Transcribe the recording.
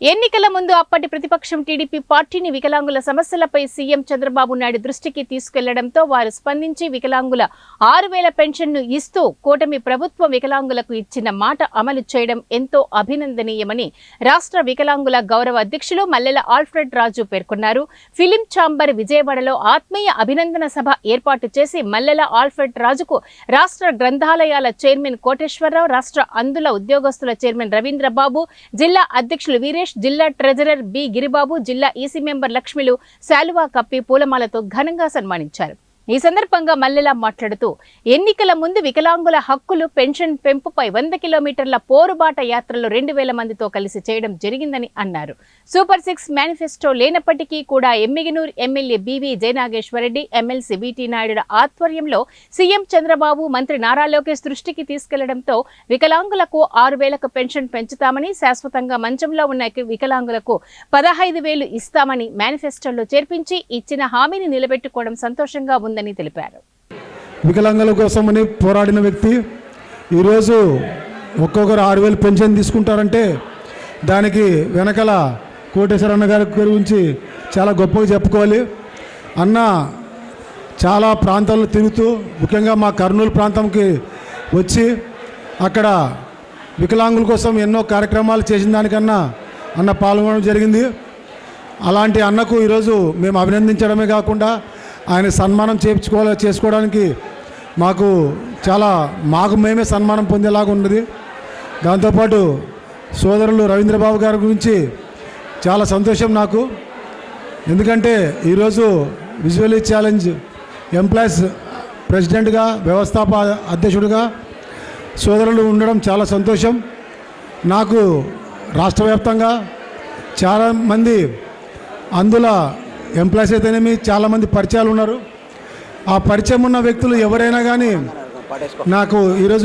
ఎన్నికల ముందు అప్పటి ప్రతిపక్షం టీడీపీ పార్టీని వికలాంగుల సమస్యలపై సీఎం చంద్రబాబు నాయుడు దృష్టికి తీసుకెళ్లడంతో వారు స్పందించి వికలాంగుల 6,000 పెన్షన్ను ఇస్తూ కూటమి ప్రభుత్వం వికలాంగులకు ఇచ్చిన మాట అమలు చేయడం ఎంతో అభినందనీయమని రాష్ట్ర వికలాంగుల గౌరవ అధ్యక్షులు మల్లెల ఆల్ఫ్రెడ్ రాజు పేర్కొన్నారు. ఫిలిం ఛాంబర్ విజయవాడలో ఆత్మీయ అభినందన సభ ఏర్పాటు చేసి మల్లెల ఆల్ఫ్రెడ్ రాజుకు రాష్ట్ర గ్రంథాలయాల చైర్మన్ కోటేశ్వరరావు, రాష్ట్ర అందుల ఉద్యోగస్తుల చైర్మన్ రవీంద్రబాబు, జిల్లా అధ్యక్షులు వీరేష్, జిల్లా ట్రెజరర్ బి గిరిబాబు, జిల్లా ఈసీ మెంబర్ లక్ష్మిలు శాలువా కప్పి పూలమాలతో ఘనంగా సన్మానించారు. ఈ సందర్భంగా మల్లెల మాట్లాడుతూ ఎన్నికల ముందు వికలాంగుల హక్కులు, పెన్షన్ పెంపుపై 100 కిలోమీటర్ల పోరుబాట యాత్రలు 2,000 మందితో కలిసి చేయడం జరిగిందని అన్నారు. సూపర్ 6 మేనిఫెస్టో లేనప్పటికీ కూడా ఎమ్మిగనూరు ఎమ్మెల్యే బివి జయనాగేశ్వరరెడ్డి, ఎమ్మెల్సీ బిటి నాయుడు ఆధ్వర్యంలో సీఎం చంద్రబాబు, మంత్రి నారా లోకేష్ దృష్టికి తీసుకెళ్లడంతో వికలాంగులకు 6,000 పెన్షన్ పెంచుతామని, శాశ్వతంగా మంచంలో ఉన్న వికలాంగులకు 15,000 ఇస్తామని మేనిఫెస్టోలో చేర్పించి ఇచ్చిన హామీని నిలబెట్టుకోవడం సంతోషంగా ఉందని తెలిపారు. వికలాంగుల కోసమని పోరాడిన వ్యక్తి ఈరోజు ఒక్కొక్కరు 6,000 పెన్షన్ తీసుకుంటారంటే దానికి వెనకల కోటేశ్వర అన్న గారి గురించి చాలా గొప్పగా చెప్పుకోవాలి. అన్న చాలా ప్రాంతాల్లో తిరుగుతూ ముఖ్యంగా మా కర్నూలు ప్రాంతంకి వచ్చి అక్కడ వికలాంగుల కోసం ఎన్నో కార్యక్రమాలు చేసిన దానికన్నా అన్న పాల్గొనడం జరిగింది. అలాంటి అన్నకు ఈరోజు మేము అభినందించడమే కాకుండా ఆయన సన్మానం చేసుకోవడానికి మాకు మేమే సన్మానం పొందేలాగా ఉన్నది. దాంతోపాటు సోదరులు రవీంద్రబాబు గారి గురించి చాలా సంతోషం నాకు. ఎందుకంటే ఈరోజు విజువల్లీ ఛాలెంజ్ ఎంప్లాయీస్ ప్రెసిడెంట్గా, వ్యవస్థాపక అధ్యక్షుడిగా సోదరులు ఉండడం చాలా సంతోషం. నాకు రాష్ట్ర వ్యాప్తంగా చాలామంది అందుల ఎంప్లాయీస్ అయితేనేమి చాలామంది పరిచయాలు ఉన్నారు. ఆ పరిచయం ఉన్న వ్యక్తులు ఎవరైనా కానీ నాకు ఈరోజు